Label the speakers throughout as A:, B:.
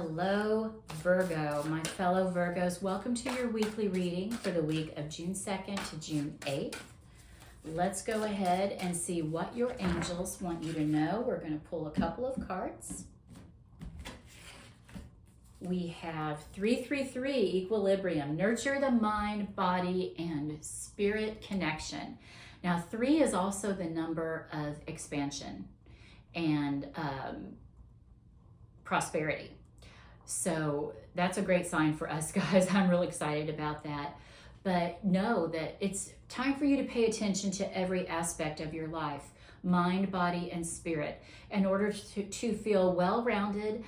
A: Hello, Virgo, my fellow Virgos. Welcome to your weekly reading for the week of June 2nd to June 8th. Let's go ahead and see what your angels want you to know. We're going to pull a couple of cards. We have 333, equilibrium. Nurture the mind, body, and spirit connection. Now, 3 is also the number of expansion and prosperity. So that's a great sign for us, guys. I'm really excited about that. But know that it's time for you to pay attention to every aspect of your life, mind, body, and spirit, in order to feel well-rounded.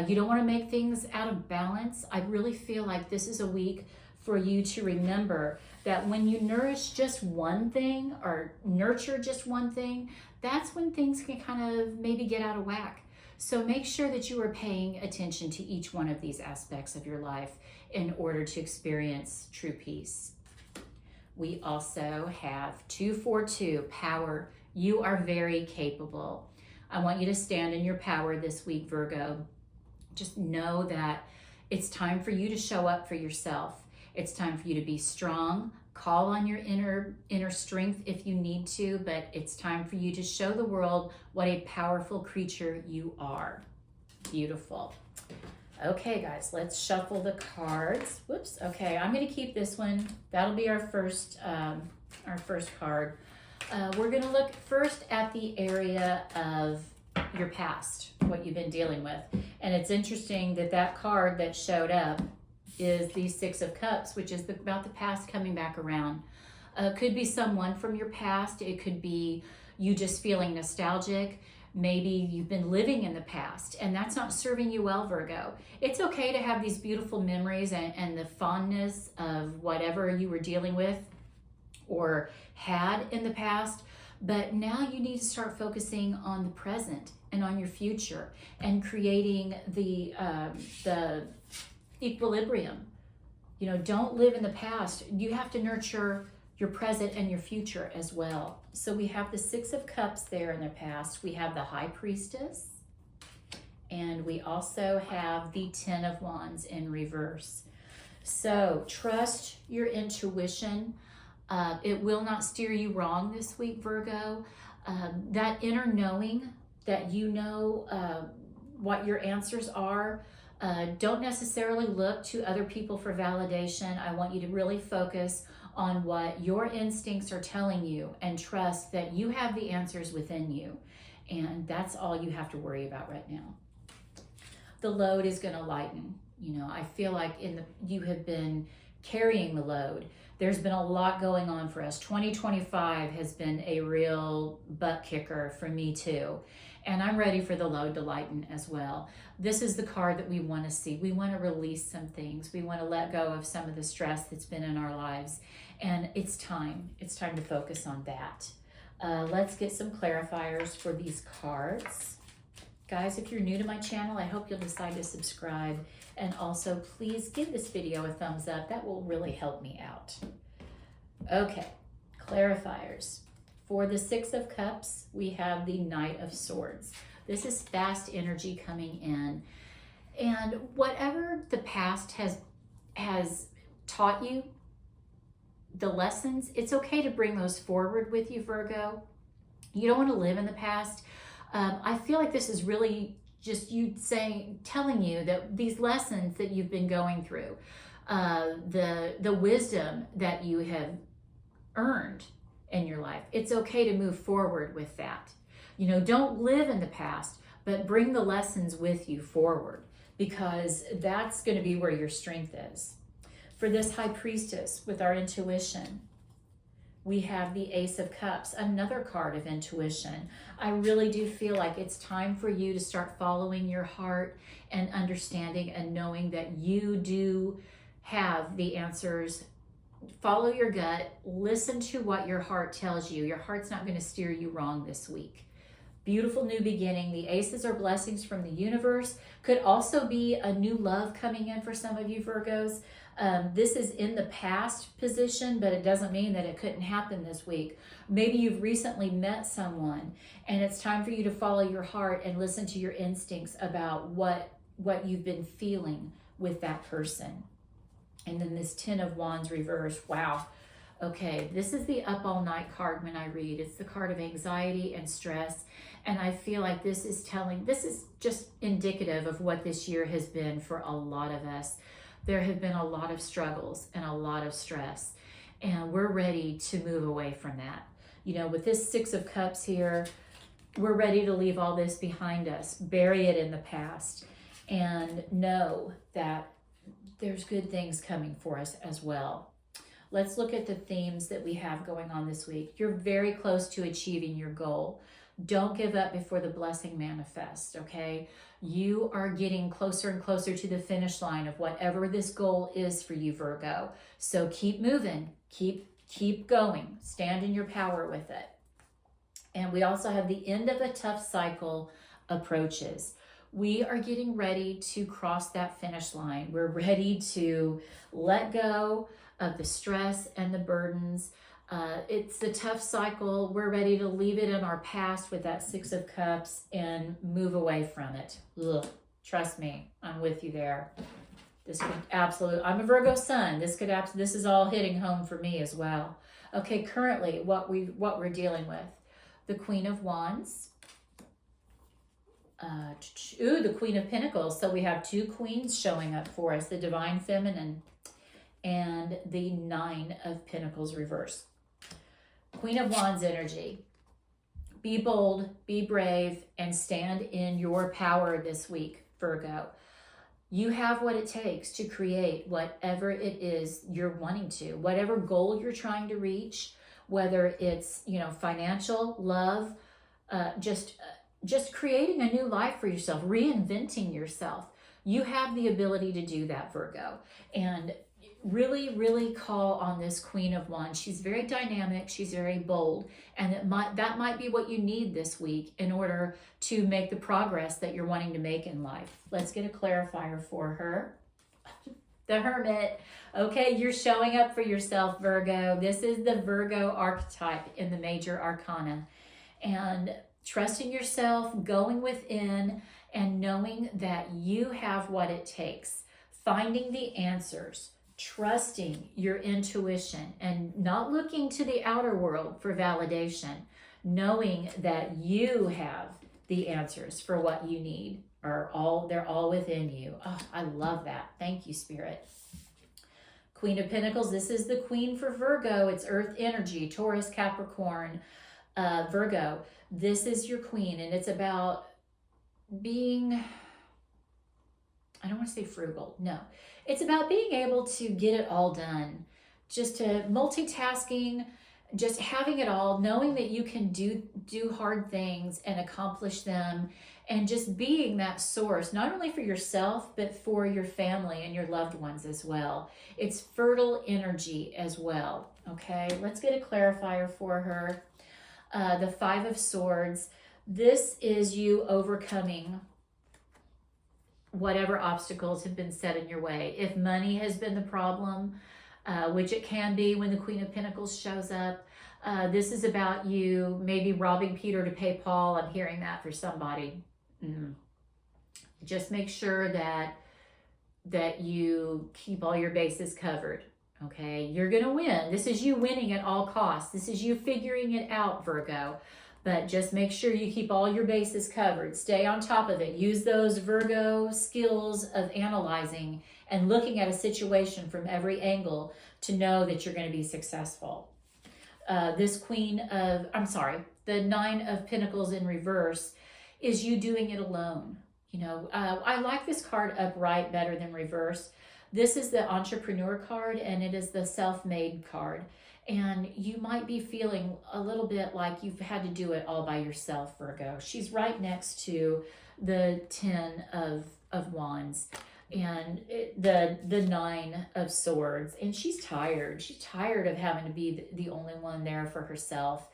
A: You don't want to make things out of balance. I really feel like this is a week for you to remember that when you nourish just one thing or nurture just one thing, that's when things can kind of maybe get out of whack. So make sure that you are paying attention to each one of these aspects of your life in order to experience true peace. We also have 242, power. You are very capable. I want you to stand in your power this week, Virgo. Just know that it's time for you to show up for yourself. It's time for you to be strong. Call on your inner strength if you need to, but it's time for you to show the world what a powerful creature you are. Beautiful. Okay, guys, let's shuffle the cards. Whoops. Okay, I'm going to keep this one. That'll be our first card. We're going to look first at the area of your past, what you've been dealing with. And it's interesting that that card that showed up is the 6 of Cups, which is about the past coming back around. Could be someone from your past. It could be you just feeling nostalgic. Maybe you've been living in the past and that's not serving you well, Virgo. It's okay to have these beautiful memories and the fondness of whatever you were dealing with or had in the past, but now you need to start focusing on the present and on your future and creating the equilibrium. You know, don't live in the past. You have to nurture your present and your future as well. So we have the 6 of Cups there in the past. We have the High Priestess. And we also have the 10 of Wands in reverse. So trust your intuition. It will not steer you wrong this week, Virgo. That inner knowing that you know what your answers are. Don't necessarily look to other people for validation. I want you to really focus on what your instincts are telling you and trust that you have the answers within you. And that's all you have to worry about right now. The load is going to lighten. You know, I feel like you have been carrying the load. There's been a lot going on for us. 2025 has been a real butt kicker for me too. And I'm ready for the load to lighten as well. This is the card that we want to see. We want to release some things. We want to let go of some of the stress that's been in our lives. And it's time. It's time to focus on that. Let's get some clarifiers for these cards. Guys, if you're new to my channel, I hope you'll decide to subscribe. And also, please give this video a thumbs up. That will really help me out. Okay, clarifiers. For the 6 of Cups, we have the Knight of Swords. This is fast energy coming in. And whatever the past has taught you, the lessons, it's okay to bring those forward with you, Virgo. You don't want to live in the past. I feel like this is really just you telling you that these lessons that you've been going through, the wisdom that you have earned in your life, it's okay to move forward with that. You know, don't live in the past, but bring the lessons with you forward, because that's going to be where your strength is. For this High Priestess, with our intuition, we have the Ace of Cups, another card of intuition. I really do feel like it's time for you to start following your heart and understanding and knowing that you do have the answers. Follow your gut. Listen to what your heart tells you. Your heart's not going to steer you wrong this week. Beautiful new beginning. The aces are blessings from the universe. Could also be a new love coming in for some of you Virgos. This is in the past position, but it doesn't mean that it couldn't happen this week. Maybe you've recently met someone and it's time for you to follow your heart and listen to your instincts about what what you've been feeling with that person. And then this 10 of Wands reverse. Wow. Okay, this is the up all night card when I read. It's the card of anxiety and stress. And I feel like this is just indicative of what this year has been for a lot of us. There have been a lot of struggles and a lot of stress. And we're ready to move away from that. You know, with this 6 of Cups here, we're ready to leave all this behind us, bury it in the past, and know that there's good things coming for us as well. Let's look at the themes that we have going on this week. You're very close to achieving your goal. Don't give up before the blessing manifests, okay? You are getting closer and closer to the finish line of whatever this goal is for you, Virgo. So keep moving, keep going, stand in your power with it. And we also have the end of a tough cycle approaches. We are getting ready to cross that finish line. We're ready to let go of the stress and the burdens. It's a tough cycle. We're ready to leave it in our past with that 6 of Cups and move away from it. Ugh, trust me, I'm with you there. This could I'm a Virgo sun. This is all hitting home for me as well. Okay, currently what we're dealing with. The Queen of Wands. The Queen of Pentacles. So we have 2 queens showing up for us, the Divine Feminine and the 9 of Pentacles reverse. Queen of Wands energy. Be bold, be brave, and stand in your power this week, Virgo. You have what it takes to create whatever it is you're wanting to, whatever goal you're trying to reach, whether it's, financial, love, just creating a new life for yourself, reinventing yourself. You have the ability to do that, Virgo. And really, really call on this Queen of Wands. She's very dynamic. She's very bold. And that might be what you need this week in order to make the progress that you're wanting to make in life. Let's get a clarifier for her. The Hermit. Okay, you're showing up for yourself, Virgo. This is the Virgo archetype in the major arcana. And trusting yourself, going within, and knowing that you have what it takes. Finding the answers, trusting your intuition, and not looking to the outer world for validation. Knowing that you have the answers for what you need. They're all within you. Oh, I love that. Thank you, Spirit. Queen of Pentacles. This is the Queen for Virgo. It's Earth energy, Taurus, Capricorn, Virgo. This is your Queen, and it's about being, I don't want to say frugal. No, it's about being able to get it all done. Just to multitasking, just having it all, knowing that you can do hard things and accomplish them, and just being that source, not only for yourself, but for your family and your loved ones as well. It's fertile energy as well. Okay, let's get a clarifier for her. The 5 of Swords. This is you overcoming whatever obstacles have been set in your way. If money has been the problem, which it can be when the Queen of Pentacles shows up, this is about you maybe robbing Peter to pay Paul. I'm hearing that for somebody. Just make sure that you keep all your bases covered. Okay, you're going to win. This is you winning at all costs. This is you figuring it out, Virgo. But just make sure you keep all your bases covered. Stay on top of it. Use those Virgo skills of analyzing and looking at a situation from every angle to know that you're going to be successful. The 9 of Pentacles in reverse is you doing it alone. I like this card upright better than reverse. This is the entrepreneur card, and it is the self-made card. And you might be feeling a little bit like you've had to do it all by yourself, Virgo. She's right next to the 10 of Wands and the 9 of Swords. And she's tired. She's tired of having to be the only one there for herself.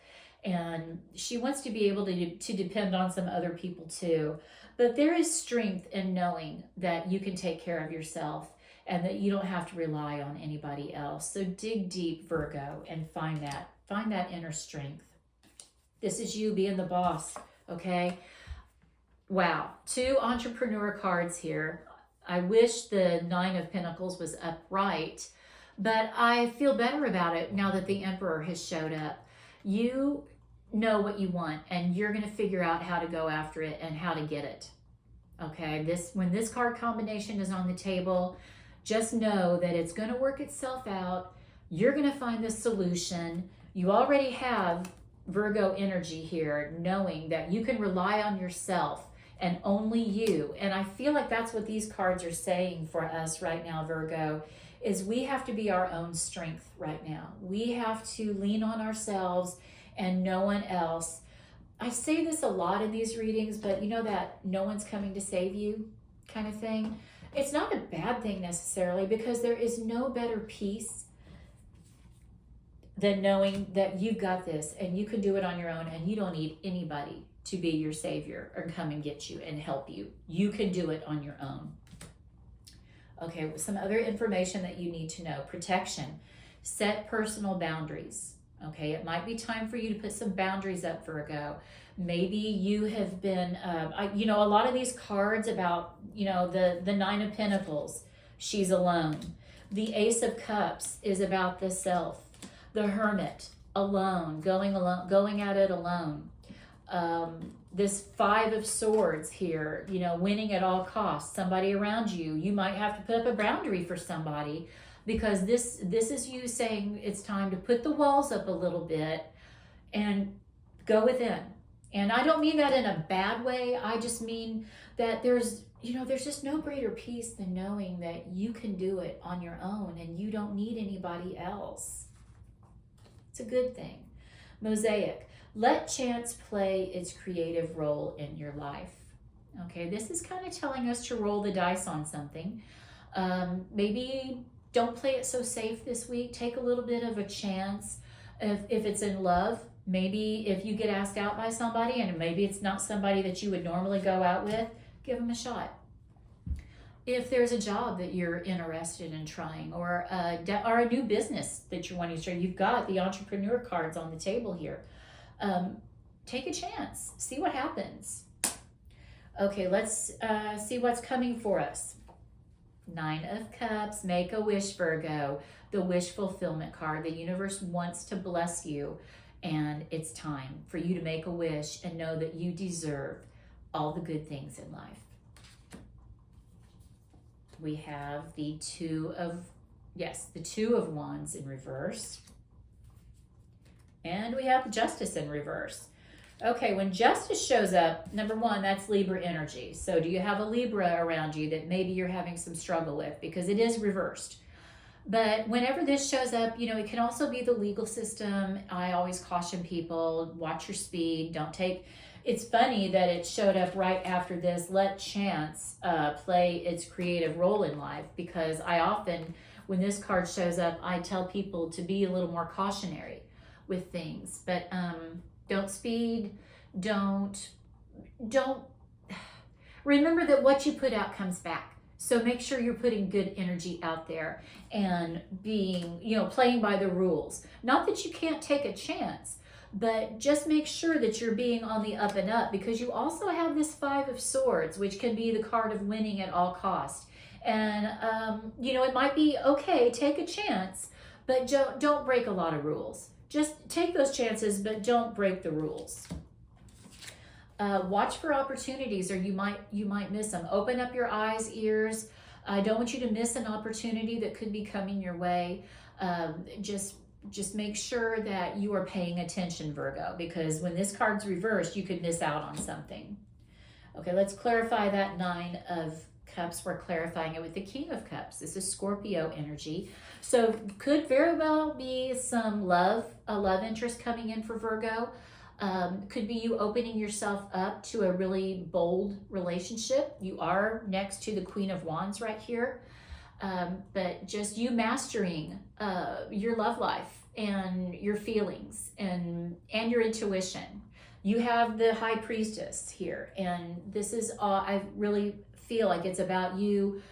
A: And she wants to be able to depend on some other people too. But there is strength in knowing that you can take care of yourself and that you don't have to rely on anybody else. So dig deep, Virgo, and find that inner strength. This is you being the boss, okay? Wow, 2 entrepreneur cards here. I wish the 9 of Pentacles was upright, but I feel better about it now that the Emperor has showed up. You know what you want, and you're going to figure out how to go after it and how to get it. Okay, when this card combination is on the table, just know that it's going to work itself out. You're going to find the solution. You already have Virgo energy here, knowing that you can rely on yourself and only you. And I feel like that's what these cards are saying for us right now, Virgo, is we have to be our own strength right now. We have to lean on ourselves and no one else. I say this a lot in these readings, but you know that no one's coming to save you kind of thing. It's not a bad thing necessarily, because there is no better peace than knowing that you've got this and you can do it on your own and you don't need anybody to be your savior or come and get you and help you. You can do it on your own. Okay, some other information that you need to know. Protection. Set personal boundaries. Okay, it might be time for you to put some boundaries up, Virgo. Maybe you have been, you know, a lot of these cards about, you know, the 9 of Pentacles, she's alone. The Ace of Cups is about the self. The Hermit, alone, going at it alone. This 5 of Swords here, you know, winning at all costs. Somebody around you, you might have to put up a boundary for somebody, because this is you saying it's time to put the walls up a little bit and go within. And I don't mean that in a bad way. I just mean that there's just no greater peace than knowing that you can do it on your own and you don't need anybody else. It's a good thing. Mosaic. Let chance play its creative role in your life. Okay, this is kind of telling us to roll the dice on something. Maybe don't play it so safe this week. Take a little bit of a chance. If it's in love, maybe if you get asked out by somebody and maybe it's not somebody that you would normally go out with, give them a shot. If there's a job that you're interested in trying, or a new business that you're wanting to start, you've got the entrepreneur cards on the table here. Take a chance. See what happens. Okay, let's see what's coming for us. 9 of Cups, make a wish, Virgo. The wish fulfillment card. The universe wants to bless you, and it's time for you to make a wish and know that you deserve all the good things in life. We have the 2 of Wands in reverse. And we have Justice in reverse. Okay, when Justice shows up, number 1, that's Libra energy. So do you have a Libra around you that maybe you're having some struggle with? Because it is reversed. But whenever this shows up, you know, it can also be the legal system. I always caution people, watch your speed. Don't take... It's funny that it showed up right after this. Let chance play its creative role in life, because I often, when this card shows up, I tell people to be a little more cautionary with things. But don't speed. Don't. Remember that what you put out comes back. So make sure you're putting good energy out there and being, you know, playing by the rules. Not that you can't take a chance, but just make sure that you're being on the up and up, because you also have this 5 of Swords, which can be the card of winning at all costs. And, you know, it might be, okay, take a chance, but don't break a lot of rules. Just take those chances, but don't break the rules. Watch for opportunities, or you might miss them. Open up your eyes, ears. I don't want you to miss an opportunity that could be coming your way. Just make sure that you are paying attention, Virgo, because when this card's reversed, you could miss out on something. Okay, let's clarify that 9 of Cups. We're clarifying it with the King of Cups. This is Scorpio energy. So could very well be some a love interest coming in for Virgo. Could be you opening yourself up to a really bold relationship. You are next to the Queen of Wands right here. But just you mastering your love life and your feelings and your intuition. You have the High Priestess here, and this is all, I really feel like it's about you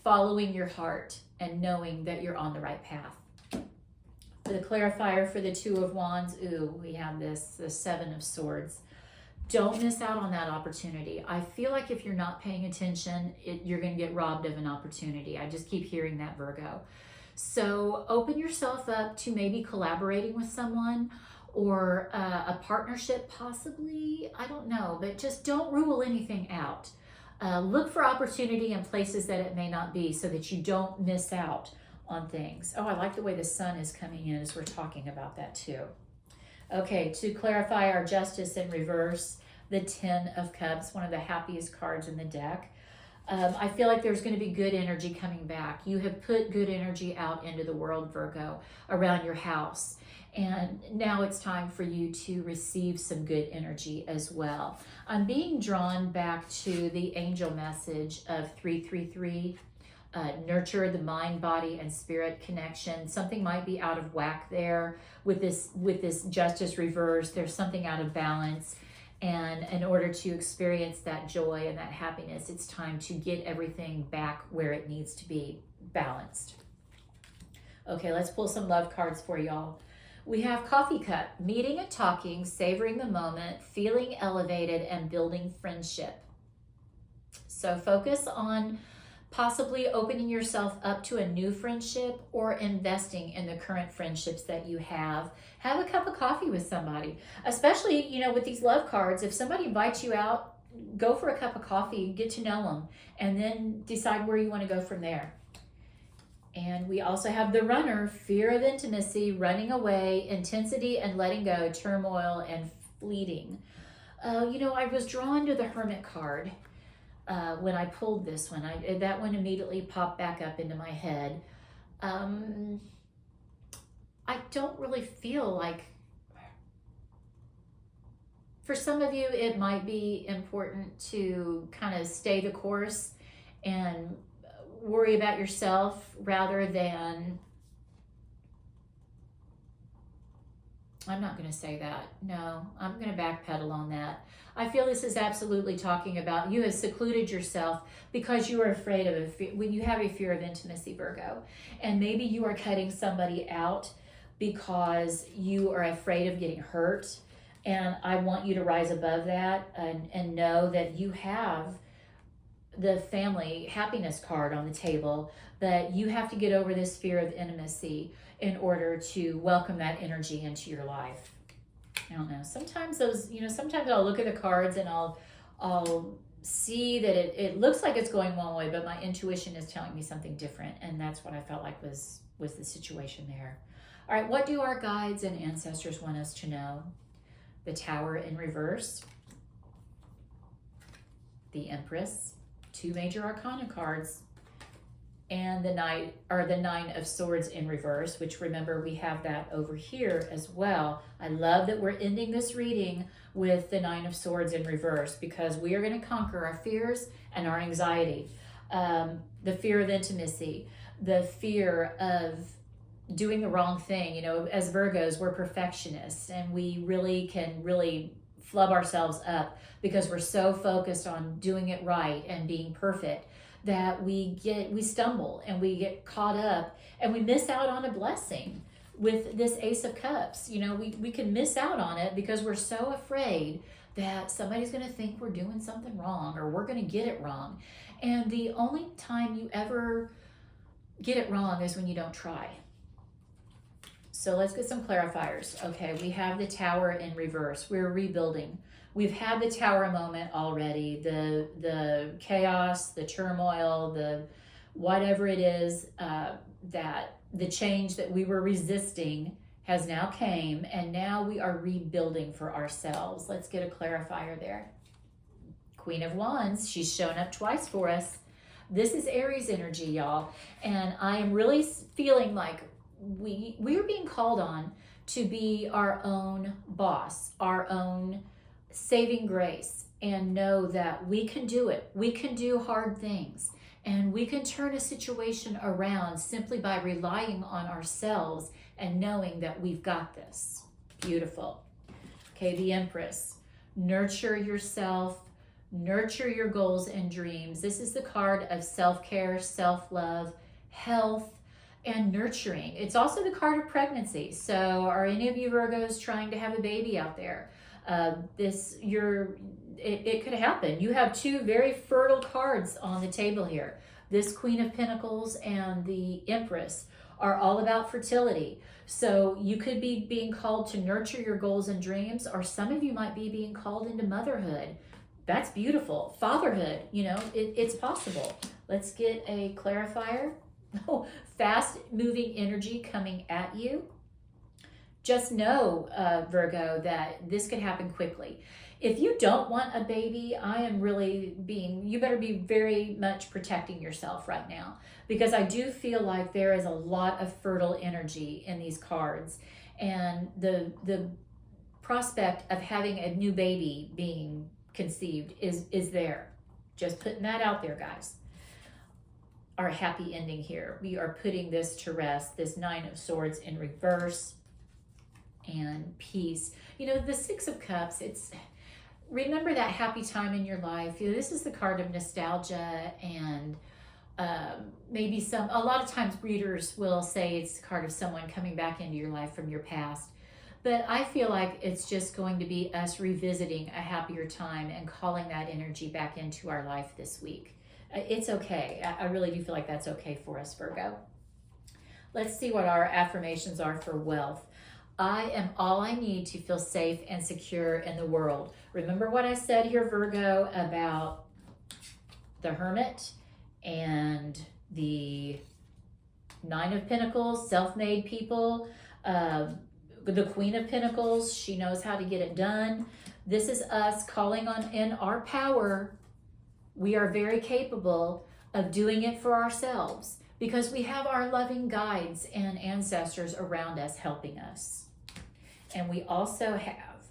A: following your heart and knowing that you're on the right path. For the clarifier for the 2 of Wands, we have the 7 of Swords. Don't miss out on that opportunity. I feel like if you're not paying attention, you're going to get robbed of an opportunity. I just keep hearing that, Virgo. So open yourself up to maybe collaborating with someone or a partnership possibly. I don't know, but just don't rule anything out. Look for opportunity in places that it may not be so that you don't miss out on things. Oh, I like the way the sun is coming in as we're talking about that too. Okay, to clarify our justice in reverse, the 10 of Cups, one of the happiest cards in the deck. I feel like there's going to be good energy coming back. You have put good energy out into the world, Virgo, around your house. And now it's time for you to receive some good energy as well. I'm being drawn back to the angel message of 333. Nurture the mind, body, and spirit connection. Something might be out of whack there with this justice reverse. There's something out of balance. And in order to experience that joy and that happiness, it's time to get everything back where it needs to be balanced. Okay, let's pull some love cards for y'all. We have Coffee Cup, meeting and talking, savoring the moment, feeling elevated, and building friendship. So focus on possibly opening yourself up to a new friendship or investing in the current friendships that you have. Have a cup of coffee with somebody, especially, you know, with these love cards. If somebody invites you out, go for a cup of coffee, get to know them, and then decide where you want to go from there. And we also have the Runner, fear of intimacy, running away, intensity and letting go, turmoil and fleeting. You know, I was drawn to the Hermit card. When I pulled this one, that one immediately popped back up into my head. I don't really feel like, for some of you, it might be important to kind of stay the course and worry about yourself rather than, I'm not going to say that. No, I'm going to backpedal on that. I feel this is absolutely talking about you have secluded yourself because you are afraid of when you have a fear of intimacy, Virgo. And maybe you are cutting somebody out because you are afraid of getting hurt. And I want you to rise above that and know that you have the family happiness card on the table, but you have to get over this fear of intimacy in order to welcome that energy into your life. I don't know. Sometimes those, you know, sometimes I'll look at the cards and I'll see that it looks like it's going one way, but my intuition is telling me something different. And that's what I felt like was the situation there. All right. What do our guides and ancestors want us to know? The Tower in reverse, the Empress, 2 major arcana cards, and the Nine of Swords in reverse, which, remember, we have that over here as well. I love that we're ending this reading with the Nine of Swords in reverse because we are going to conquer our fears and our anxiety. The fear of intimacy, the fear of doing the wrong thing. You know, as Virgos, we're perfectionists and we can flub ourselves up because we're so focused on doing it right and being perfect that we stumble and we get caught up and we miss out on a blessing with this Ace of Cups. You know, we can miss out on it because we're so afraid that somebody's going to think we're doing something wrong or we're going to get it wrong. And the only time you ever get it wrong is when you don't try. So let's get some clarifiers. Okay, we have the Tower in reverse. We're rebuilding. We've had the Tower moment already. The chaos, the turmoil, the whatever it is, that the change that we were resisting has now came, and now we are rebuilding for ourselves. Let's get a clarifier there. Queen of Wands, she's shown up twice for us. This is Aries energy, y'all. And I am really feeling like we are being called on to be our own boss, our own saving grace, and know that we can do it. We can do hard things, and we can turn a situation around simply by relying on ourselves and knowing that we've got this. Beautiful. Okay, the Empress. Nurture yourself, nurture your goals and dreams. This is the card of self-care, self-love, health, and nurturing. It's also the card of pregnancy. So are any of you Virgos trying to have a baby out there? It could happen. You have two very fertile cards on the table here. This Queen of Pentacles and the Empress are all about fertility. So you could be being called to nurture your goals and dreams, or some of you might be being called into motherhood. That's beautiful. Fatherhood, you know, it's possible. Let's get a clarifier. Oh, fast moving energy coming at you. Just know, Virgo, that this could happen quickly. If you don't want a baby, you better be very much protecting yourself right now, because I do feel like there is a lot of fertile energy in these cards, and the prospect of having a new baby being conceived is there. Just putting that out there, guys. Our happy ending here. We are putting this to rest. This Nine of Swords in reverse, and peace. You know, the Six of Cups, remember that happy time in your life. You know, this is the card of nostalgia, and maybe a lot of times readers will say it's the card of someone coming back into your life from your past. But I feel like it's just going to be us revisiting a happier time and calling that energy back into our life this week. It's okay. I really do feel like that's okay for us, Virgo. Let's see what our affirmations are for wealth. I am all I need to feel safe and secure in the world. Remember what I said here, Virgo, about the Hermit and the Nine of Pentacles, self-made people, the Queen of Pentacles, she knows how to get it done. This is us calling in our power. We are very capable of doing it for ourselves because we have our loving guides and ancestors around us helping us. And we also have,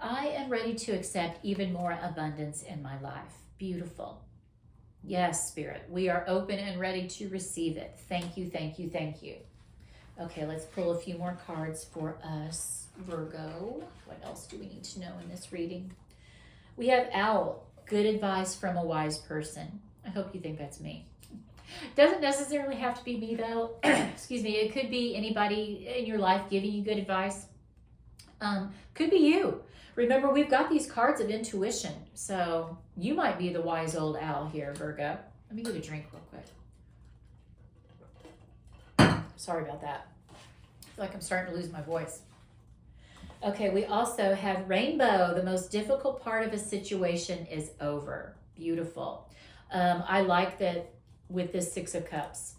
A: I am ready to accept even more abundance in my life. Beautiful. Yes, Spirit, we are open and ready to receive it. Thank you, thank you, thank you. Okay, let's pull a few more cards for us, Virgo. What else do we need to know in this reading? We have Owl, good advice from a wise person. I hope you think that's me. Doesn't necessarily have to be me, though. Excuse me. It could be anybody in your life giving you good advice. Could be you. Remember, we've got these cards of intuition. So you might be the wise old owl here, Virgo. Let me get a drink real quick. Sorry about that. I feel like I'm starting to lose my voice. Okay, we also have Rainbow. The most difficult part of a situation is over. Beautiful. I like that with this Six of Cups.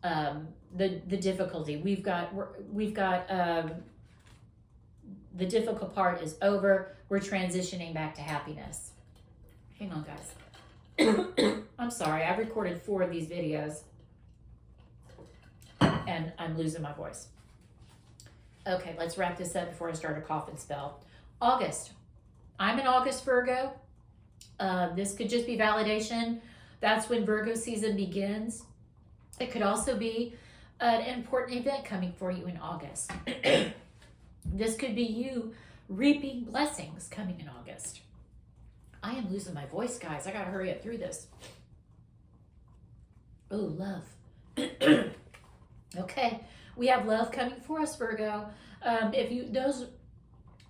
A: The difficulty. We've got the difficult part is over. We're transitioning back to happiness. Hang on, guys. I'm sorry. I've recorded 4 of these videos and I'm losing my voice. Okay, let's wrap this up before I start a coughing spell. August. I'm in August, Virgo. This could just be validation. That's when Virgo season begins. It could also be an important event coming for you in August. This could be you reaping blessings coming in August. I am losing my voice, guys. I gotta hurry up through this. Oh, love. Okay, we have love coming for us, Virgo. If you those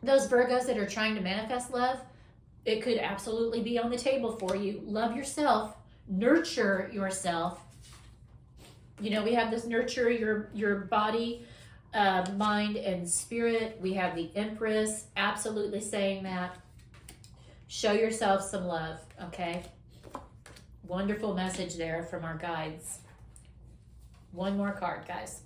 A: Virgos that are trying to manifest love, it could absolutely be on the table for you. Love yourself, nurture yourself. You know, we have this nurture your body, mind, and spirit. We have the Empress absolutely saying that. Show yourself some love, okay? Wonderful message there from our guides. One more card, guys.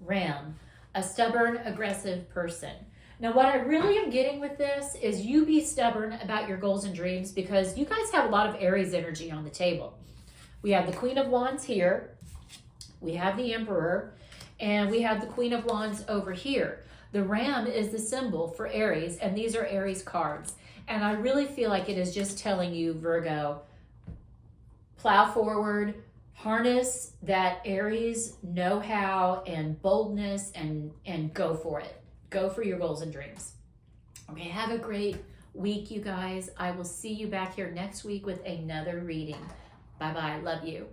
A: Ram, a stubborn, aggressive person. Now, what I really am getting with this is you be stubborn about your goals and dreams, because you guys have a lot of Aries energy on the table. We have the Queen of Wands here. We have the Emperor. And we have the Queen of Wands over here. The Ram is the symbol for Aries, and these are Aries cards. And I really feel like it is just telling you, Virgo, plow forward, harness that Aries know-how and boldness, and go for it. Go for your goals and dreams. Okay, have a great week, you guys. I will see you back here next week with another reading. Bye-bye. Love you.